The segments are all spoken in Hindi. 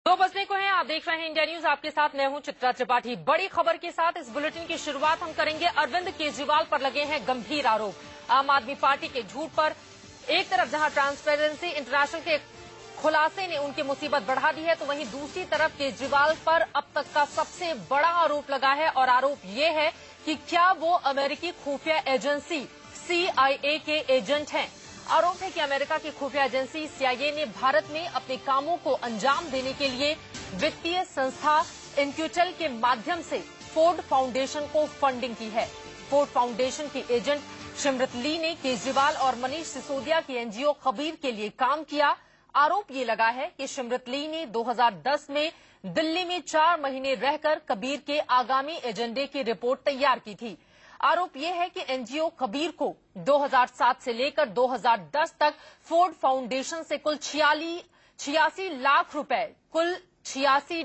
दो बजने को है। आप देख रहे हैं इंडिया न्यूज, आपके साथ मैं हूं चित्रा त्रिपाठी। बड़ी खबर के साथ इस बुलेटिन की शुरुआत हम करेंगे। अरविंद केजरीवाल पर लगे हैं गंभीर आरोप। आम आदमी पार्टी के झूठ पर एक तरफ जहां ट्रांसपेरेंसी इंटरनेशनल के खुलासे ने उनकी मुसीबत बढ़ा दी है, तो वहीं दूसरी तरफ केजरीवाल पर अब तक का सबसे बड़ा आरोप लगा है। और आरोप ये है कि क्या वो अमेरिकी खुफिया एजेंसी CIA के एजेंट हैं। आरोप है कि अमेरिका की खुफिया एजेंसी CIA ने भारत में अपने कामों को अंजाम देने के लिए वित्तीय संस्था इन्क्यूटेल के माध्यम से फोर्ड फाउंडेशन को फंडिंग की है। फोर्ड फाउंडेशन की एजेंट सिमरत ली ने केजरीवाल और मनीष सिसोदिया की NGO कबीर के लिए काम किया। आरोप ये लगा है कि सिमरत ली ने 2010 में दिल्ली में 4 महीने रहकर कबीर के आगामी एजेंडे की रिपोर्ट तैयार की थी। आरोप यह है कि NGO कबीर को 2007 से लेकर 2010 तक फोर्ड फाउंडेशन से कुल 86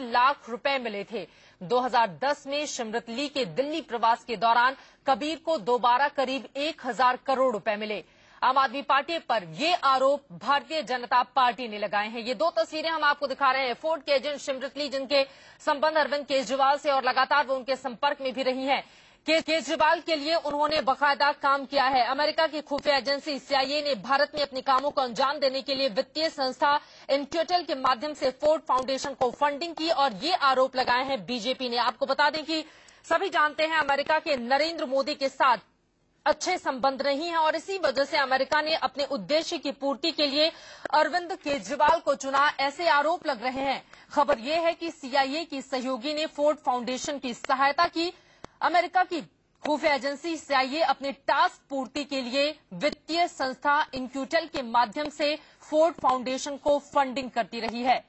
लाख रुपए मिले थे। 2010 में सिमरत ली के दिल्ली प्रवास के दौरान कबीर को दोबारा करीब 1000 करोड़ रुपए मिले। आम आदमी पार्टी पर ये आरोप भारतीय जनता पार्टी ने लगाए हैं। ये दो तस्वीरें हम आपको दिखा रहे हैं। फोर्ड के एजेंट सिमरत ली, जिनके संबंध अरविंद केजरीवाल से और लगातार वो उनके संपर्क में भी रही हैं। केजरीवाल के लिए उन्होंने बाकायदा काम किया है। अमेरिका की खुफिया एजेंसी CIA ने भारत में अपने कामों को अंजाम देने के लिए वित्तीय संस्था इन्क्यूटेल के माध्यम से फोर्ड फाउंडेशन को फंडिंग की और ये आरोप लगाए हैं बीजेपी ने। आपको बता दें कि सभी जानते हैं अमेरिका के नरेंद्र मोदी के साथ अच्छे संबंध नहीं है और इसी वजह से अमेरिका ने अपने उद्देश्य की पूर्ति के लिए अरविंद केजरीवाल को चुना, ऐसे आरोप लग रहे हैं। खबर यह है कि CIA की सहयोगी ने फोर्ड फाउंडेशन की सहायता की। अमेरिका की खुफिया एजेंसी CIA अपने टास्क पूर्ति के लिए वित्तीय संस्था इन्क्यूटेल के माध्यम से फोर्ड फाउंडेशन को फंडिंग करती रही है।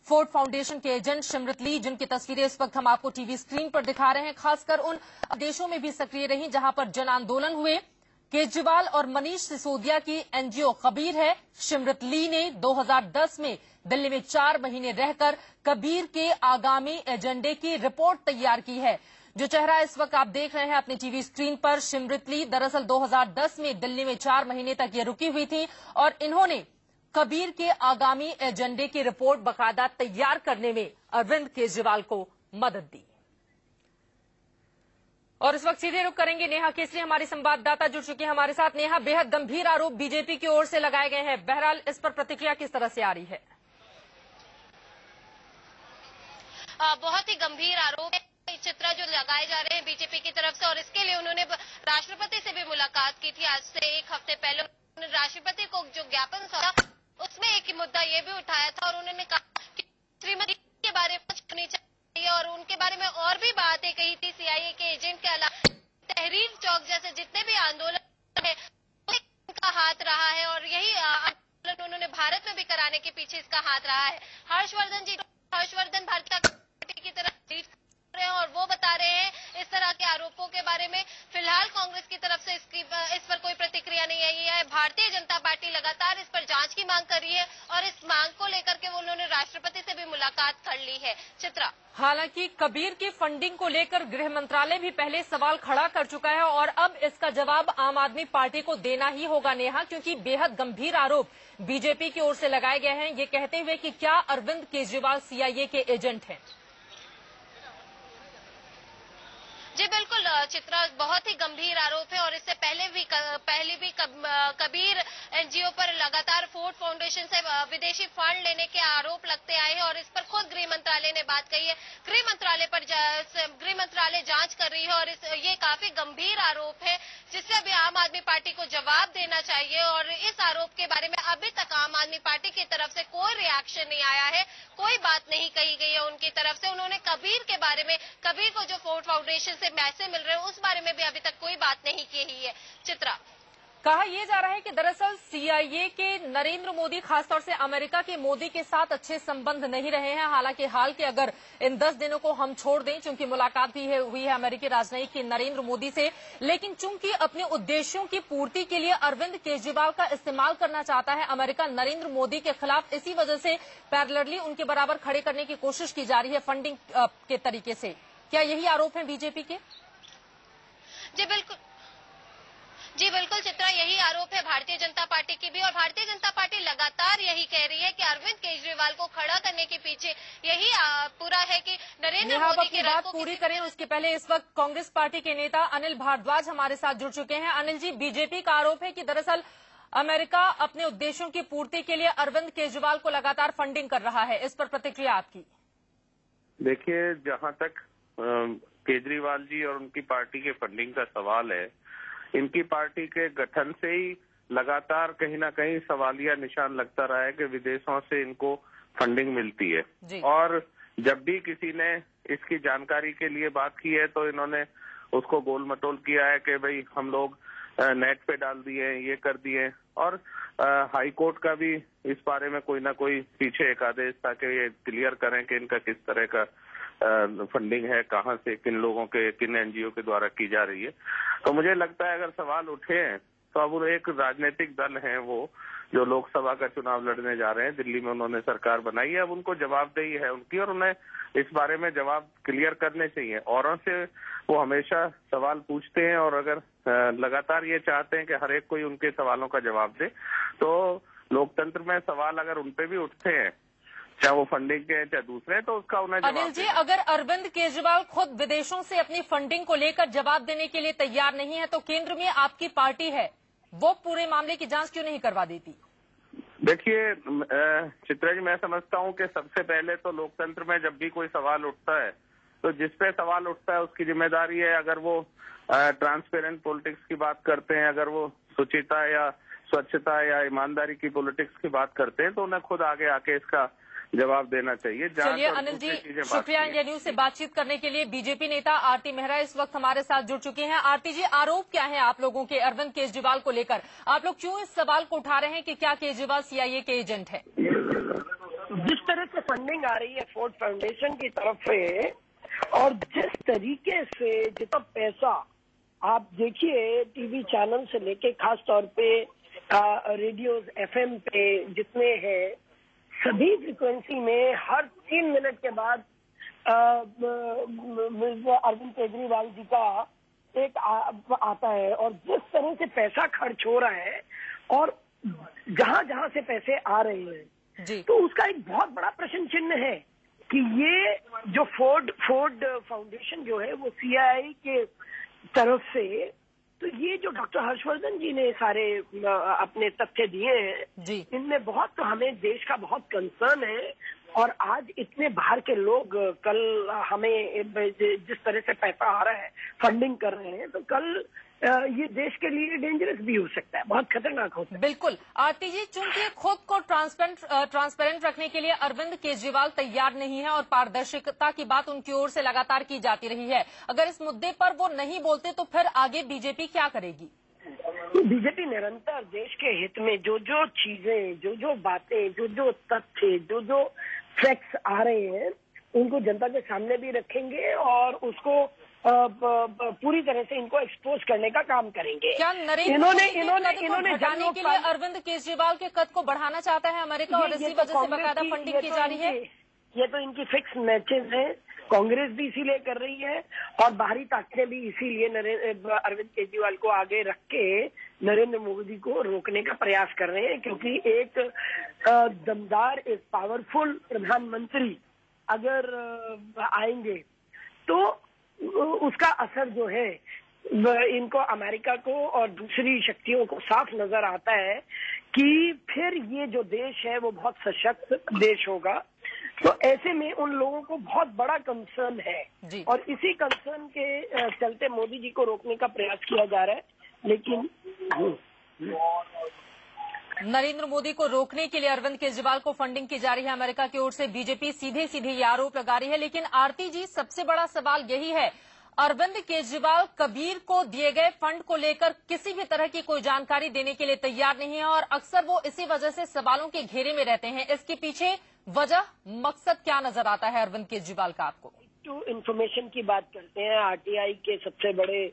फोर्ड फाउंडेशन के एजेंट सिमरत ली, जिनकी तस्वीरें इस वक्त हम आपको टीवी स्क्रीन पर दिखा रहे हैं, खासकर उन देशों में भी सक्रिय रही जहां पर जन आंदोलन हुए। केजरीवाल और मनीष सिसोदिया की NGO कबीर है। सिमरत ली ने 2010 में दिल्ली में 4 महीने रहकर कबीर के आगामी एजेंडे की रिपोर्ट तैयार की है। जो चेहरा इस वक्त आप देख रहे हैं अपनी टीवी स्क्रीन पर, सिमरत ली दरअसल 2010 में दिल्ली में 4 महीने तक ये रुकी हुई थी और इन्होंने कबीर के आगामी एजेंडे की रिपोर्ट बाकायदा तैयार करने में अरविंद केजरीवाल को मदद दी। और इस वक्त सीधे रुख करेंगे नेहा केसरी, हमारी संवाददाता जुड़ चुकी है हमारे साथ। नेहा, बेहद गंभीर आरोप बीजेपी की ओर से लगाए गए हैं। बहरहाल इस पर प्रतिक्रिया किस तरह से आ रही है? बहुत ही गंभीर आरोप चित्रा जो लगाए जा रहे हैं बीजेपी की तरफ से, और इसके लिए उन्होंने राष्ट्रपति से भी मुलाकात की थी। आज से 1 हफ्ते पहले उन्होंने राष्ट्रपति को जो ज्ञापन सौंपा, उसमें एक ही मुद्दा ये भी उठाया था और उन्होंने कहा कि श्रीमती के बारे में कुछ करनी चाहिए और उनके बारे में और भी बातें कही थी। CIA के एजेंट के अलावा तहरीर चौक जैसे जितने भी आंदोलन है उनका हाथ रहा है और यही आंदोलन उन्होंने भारत में भी कराने के पीछे इसका हाथ रहा है। हर्षवर्धन भारतीय पार्टी की तरफ और वो बता रहे हैं इस तरह के आरोपों के बारे में। फिलहाल कांग्रेस की तरफ से इस पर कोई प्रतिक्रिया नहीं आई है। भारतीय जनता पार्टी लगातार इस पर जांच की मांग कर रही है और इस मांग को लेकर के उन्होंने राष्ट्रपति से भी मुलाकात कर ली है। चित्रा, हालांकि कबीर की फंडिंग को लेकर गृह मंत्रालय भी पहले सवाल खड़ा कर चुका है और अब इसका जवाब आम आदमी पार्टी को देना ही होगा नेहा, क्योंकि बेहद गंभीर आरोप बीजेपी की ओर से लगाए गए हैं, ये कहते हुए कि क्या अरविंद केजरीवाल CIA के एजेंट हैं। जी बिल्कुल चित्रा, बहुत ही गंभीर आरोप है और इससे पहले भी कबीर NGO पर लगातार फोर्ड फाउंडेशन से विदेशी फंड लेने के आरोप लगते आए हैं और इस पर खुद गृह मंत्रालय ने बात कही है। गृह मंत्रालय जांच कर रही है और ये काफी गंभीर आरोप है जिससे अभी आम आदमी पार्टी को जवाब देना चाहिए। और इस आरोप के बारे में अभी तक आम आदमी पार्टी की तरफ से कोई रिएक्शन नहीं आया है, कोई बात नहीं कही गई है उनकी तरफ से। उन्होंने कबीर के बारे में, कबीर को जो फोर्ड फाउंडेशन से पैसे मिल रहे हैं उस बारे में भी अभी तक कोई बात नहीं की है। चित्रा, कहा यह जा रहा है कि दरअसल CIA के नरेंद्र मोदी, खासतौर से अमेरिका के मोदी के साथ अच्छे संबंध नहीं रहे हैं। हालांकि हाल के अगर इन 10 दिनों को हम छोड़ दें, चूंकि मुलाकात भी हुई है अमेरिकी राजनयिक की नरेंद्र मोदी से, लेकिन चूंकि अपने उद्देश्यों की पूर्ति के लिए अरविंद केजरीवाल का इस्तेमाल करना चाहता है अमेरिका नरेंद्र मोदी के खिलाफ, इसी वजह से पैरेलली उनके बराबर खड़े करने की कोशिश की जा रही है फंडिंग के तरीके से। क्या यही आरोप है बीजेपी के? जी बिल्कुल जी बिल्कुल चित्रा, यही आरोप है भारतीय जनता पार्टी की भी, और भारतीय जनता पार्टी लगातार यही कह रही है कि अरविंद केजरीवाल को खड़ा करने के पीछे यही पूरा है कि नरेंद्र मोदी के बात पूरी करें उसके पहले इस वक्त कांग्रेस पार्टी के नेता अनिल भारद्वाज हमारे साथ जुड़ चुके हैं। अनिल जी, बीजेपी का आरोप है कि दरअसल अमेरिका अपने उद्देश्यों की पूर्ति के लिए अरविंद केजरीवाल को लगातार फंडिंग कर रहा है, इस पर प्रतिक्रिया आपकी? देखिए, जहां तक केजरीवाल जी और उनकी पार्टी के फंडिंग का सवाल है, इनकी पार्टी के गठन से ही लगातार कहीं ना कहीं सवालिया निशान लगता रहा है कि विदेशों से इनको फंडिंग मिलती है। और जब भी किसी ने इसकी जानकारी के लिए बात की है तो इन्होंने उसको गोल मटोल किया है कि भाई हम लोग नेट पे डाल दिए, ये कर दिए। और हाई कोर्ट का भी इस बारे में कोई ना कोई पीछे एक आदेश था कि ये क्लियर करें कि इनका किस तरह का फंडिंग है, कहां से, किन लोगों के, किन एनजीओ के द्वारा की जा रही है। तो मुझे लगता है अगर सवाल उठे हैं तो अब वो एक राजनीतिक दल है, वो जो लोकसभा का चुनाव लड़ने जा रहे हैं, दिल्ली में उन्होंने सरकार बनाई है, अब उनको जवाबदेही है उनकी, और उन्हें इस बारे में जवाब क्लियर करने चाहिए। औरों से वो हमेशा सवाल पूछते हैं और अगर लगातार ये चाहते हैं कि हर एक कोई उनके सवालों का जवाब दे, तो लोकतंत्र में सवाल अगर उन पे भी उठते हैं, चाहे वो फंडिंग के हैं चाहे दूसरे, तो उसका उन्हें जवाब। अनिल जी, अगर अरविंद केजरीवाल खुद विदेशों से अपनी फंडिंग को लेकर जवाब देने के लिए तैयार नहीं है तो केंद्र में आपकी पार्टी है, वो पूरे मामले की जांच क्यों नहीं करवा देती? देखिए चित्रा जी, मैं समझता हूं कि सबसे पहले तो लोकतंत्र में जब भी कोई सवाल उठता है तो जिस पे सवाल उठता है उसकी जिम्मेदारी है, अगर वो ट्रांसपेरेंट पॉलिटिक्स की बात करते हैं, अगर वो शुचिता या स्वच्छता या ईमानदारी की पॉलिटिक्स की बात करते हैं, तो उन्हें खुद आगे आके इसका जवाब देना चाहिए। चलिए अनिल जी, शुक्रिया इंडिया न्यूज से बातचीत करने के लिए। बीजेपी नेता आरती मेहरा इस वक्त हमारे साथ जुड़ चुके हैं। आरती जी, आरोप क्या है आप लोगों के अरविंद केजरीवाल को लेकर? आप लोग क्यों इस सवाल को उठा रहे हैं कि क्या केजरीवाल सीआईए के एजेंट है? जिस तरह से फंडिंग आ रही है फोर्ड फाउंडेशन की तरफ से, और जिस तरीके से जितना पैसा आप देखिए टीवी चैनल से लेके खास तौर पे रेडियोज एफएम पे जितने हैं, सभी फ्रिक्वेंसी में हर 3 मिनट के बाद अरविंद केजरीवाल जी का एक आता है, और जिस तरह से पैसा खर्च हो रहा है और जहां जहां से पैसे आ रहे हैं जी, तो उसका एक बहुत बड़ा प्रश्न चिन्ह है कि ये जो फोर्ड फाउंडेशन जो है वो सीआईआई के तरफ से, तो ये जो डॉक्टर हर्षवर्धन जी ने सारे अपने तथ्य दिए हैं, इनमें बहुत, तो हमें देश का बहुत कंसर्न है। और आज इतने बाहर के लोग कल हमें जिस तरह से पैसा आ रहा है, फंडिंग कर रहे हैं, तो कल ये देश के लिए डेंजरस भी हो सकता है, बहुत खतरनाक हो सकता है। बिल्कुल आरती जी, चूंकि खुद को ट्रांसपेरेंट रखने के लिए अरविंद केजरीवाल तैयार नहीं है और पारदर्शिता की बात उनकी ओर से लगातार की जाती रही है, अगर इस मुद्दे पर वो नहीं बोलते तो फिर आगे बीजेपी क्या करेगी? बीजेपी निरंतर देश के हित में जो जो चीजें, जो जो बातें, जो जो तथ्य, जो जो फैक्ट्स आ रहे हैं, उनको जनता के सामने भी रखेंगे और उसको पूरी तरह से इनको एक्सपोज करने का काम करेंगे। क्या इन्होंने हटाने के लिए अरविंद केजरीवाल के कद को बढ़ाना चाहता है अमेरिका, और इसी वजह से बाकायदा फंडिंग की जा रही है? ये तो इनकी फिक्स मैचेस हैं, कांग्रेस भी इसीलिए कर रही है और बाहरी ताकतें भी इसीलिए अरविंद केजरीवाल को आगे रख के नरेंद्र मोदी को रोकने का प्रयास कर रहे हैं, क्योंकि एक दमदार, एक पावरफुल प्रधानमंत्री अगर आएंगे तो उसका असर जो है इनको, अमेरिका को और दूसरी शक्तियों को साफ नजर आता है कि फिर ये जो देश है वो बहुत सशक्त देश होगा। तो ऐसे में उन लोगों को बहुत बड़ा कंसर्न है और इसी कंसर्न के चलते मोदी जी को रोकने का प्रयास किया जा रहा है। लेकिन नरेंद्र मोदी को रोकने के लिए अरविंद केजरीवाल को फंडिंग की जा रही है अमेरिका की ओर से, बीजेपी सीधे सीधे ये आरोप लगा रही है। लेकिन आरती जी, सबसे बड़ा सवाल यही है, अरविंद केजरीवाल कबीर को दिए गए फंड को लेकर किसी भी तरह की कोई जानकारी देने के लिए तैयार नहीं है और अक्सर वो इसी वजह से सवालों के घेरे में रहते हैं। इसके पीछे वजह, मकसद क्या नजर आता है अरविंद केजरीवाल का आपको? टू इन्फॉर्मेशन की बात करते हैं, आरटीआई के सबसे बड़े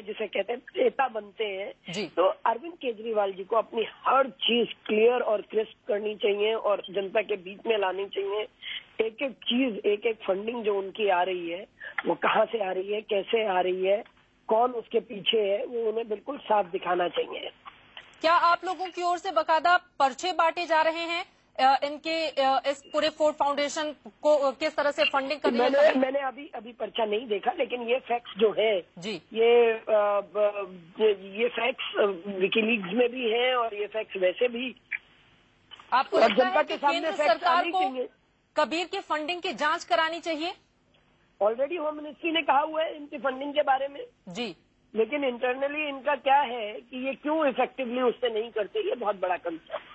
जिसे कहते हैं नेता बनते हैं, तो अरविंद केजरीवाल जी को अपनी हर चीज क्लियर और क्रिस्प करनी चाहिए और जनता के बीच में लानी चाहिए। एक एक चीज, एक एक फंडिंग जो उनकी आ रही है वो कहाँ से आ रही है, कैसे आ रही है, कौन उसके पीछे है वो उन्हें बिल्कुल साफ दिखाना चाहिए। क्या आप लोगों की ओर से बाकायदा पर्चे बांटे जा रहे हैं इनके इस पूरे फोर्ड फाउंडेशन को किस तरह से फंडिंग करनी है? मैंने अभी पर्चा नहीं देखा, लेकिन ये फैक्ट्स जो है जी, ये फैक्ट्स विकीलीक्स में भी है और ये फैक्ट्स वैसे भी आपको और लगता जनता है के कि सामने केंद्र फैक्ट्स सरकार आने को चाहिए। कबीर की फंडिंग की जांच करानी चाहिए? ऑलरेडी होम मिनिस्ट्री ने कहा हुआ है इनकी फंडिंग के बारे में, जी, लेकिन इंटरनली इनका क्या है कि ये क्यों इफेक्टिवली उससे नहीं करते, ये बहुत बड़ा कंसर्न।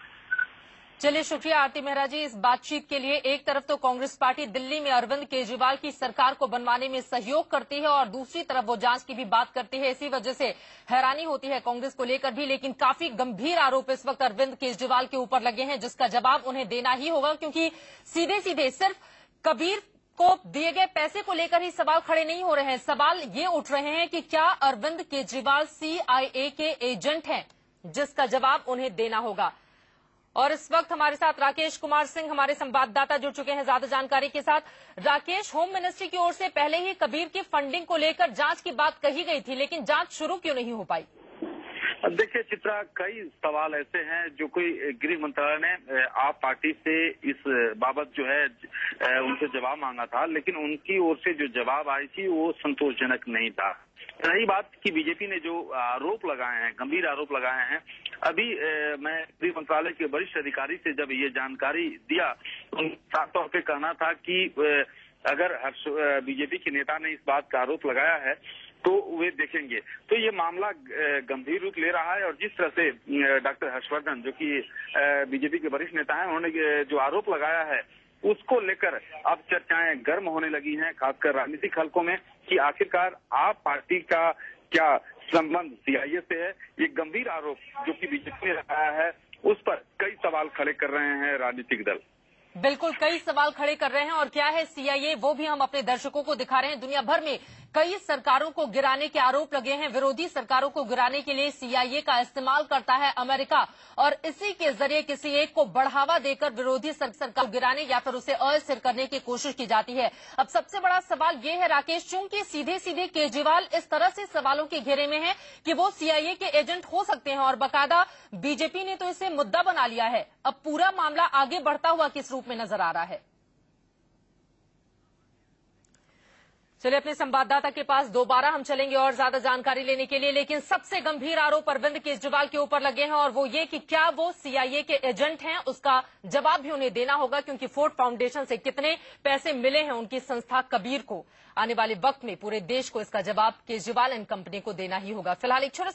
चलिए, शुक्रिया आरती मेहरा जी इस बातचीत के लिए। एक तरफ तो कांग्रेस पार्टी दिल्ली में अरविंद केजरीवाल की सरकार को बनवाने में सहयोग करती है और दूसरी तरफ वो जांच की भी बात करती है। इसी वजह से हैरानी होती है कांग्रेस को लेकर भी, लेकिन काफी गंभीर आरोप इस वक्त अरविंद केजरीवाल के ऊपर लगे हैं, जिसका जवाब उन्हें देना ही होगा, क्योंकि सीधे सीधे सिर्फ कबीर को दिए गए पैसे को लेकर ही सवाल खड़े नहीं हो रहे हैं। सवाल ये उठ रहे हैं कि क्या अरविंद केजरीवाल CIA के एजेंट हैं, जिसका जवाब उन्हें देना होगा। और इस वक्त हमारे साथ राकेश कुमार सिंह हमारे संवाददाता जुड़ चुके हैं ज्यादा जानकारी के साथ। राकेश, होम मिनिस्ट्री की ओर से पहले ही कबीर की फंडिंग को लेकर जांच की बात कही गई थी, लेकिन जांच शुरू क्यों नहीं हो पाई? देखिए चित्रा, कई सवाल ऐसे हैं जो कोई गृह मंत्रालय ने आप पार्टी से इस बाबत जो है उनसे जवाब मांगा था, लेकिन उनकी ओर से जो जवाब आई थी वो संतोषजनक नहीं था। रही बात कि बीजेपी ने जो आरोप लगाए हैं, गंभीर आरोप लगाए हैं, अभी मैं गृह मंत्रालय के वरिष्ठ अधिकारी से जब ये जानकारी दिया तो साफ तौर पे कहना था कि अगर बीजेपी के नेता ने इस बात का आरोप लगाया है तो वे देखेंगे। तो ये मामला गंभीर रूप ले रहा है और जिस तरह से डॉक्टर हर्षवर्धन जो कि बीजेपी के वरिष्ठ नेता हैं, उन्होंने जो आरोप लगाया है उसको लेकर अब चर्चाएं गर्म होने लगी हैं, खासकर राजनीतिक हलकों में, कि आखिरकार आप पार्टी का क्या संबंध CIA से है। ये गंभीर आरोप जो कि बीजेपी ने लगाया है उस पर कई सवाल खड़े कर रहे हैं राजनीतिक दल। बिल्कुल, कई सवाल खड़े कर रहे हैं। और क्या है CIA, वो भी हम अपने दर्शकों को दिखा रहे हैं। दुनिया भर में कई सरकारों को गिराने के आरोप लगे हैं। विरोधी सरकारों को गिराने के लिए CIA का इस्तेमाल करता है अमेरिका, और इसी के जरिए किसी एक को बढ़ावा देकर विरोधी सरकार को गिराने या फिर उसे अस्थिर करने की कोशिश की जाती है। अब सबसे बड़ा सवाल ये है राकेश, चूंकि सीधे सीधे केजरीवाल इस तरह से सवालों के घेरे में है कि वो CIA के एजेंट हो सकते हैं, और बाकायदा बीजेपी ने तो इसे मुद्दा बना लिया है। अब पूरा मामला आगे बढ़ता हुआ किस रूप में नजर आ रहा है? चलिए, अपने संवाददाता के पास दोबारा हम चलेंगे और ज्यादा जानकारी लेने के लिए, लेकिन सबसे गंभीर आरोप अरविंद केजरीवाल के ऊपर लगे हैं और वो ये कि क्या वो CIA के एजेंट हैं, उसका जवाब भी उन्हें देना होगा, क्योंकि फोर्ड फाउंडेशन से कितने पैसे मिले हैं उनकी संस्था कबीर को। आने वाले वक्त में पूरे देश को इसका जवाब केजरीवाल एंड कंपनी को देना ही होगा। फिलहाल एक छोटे से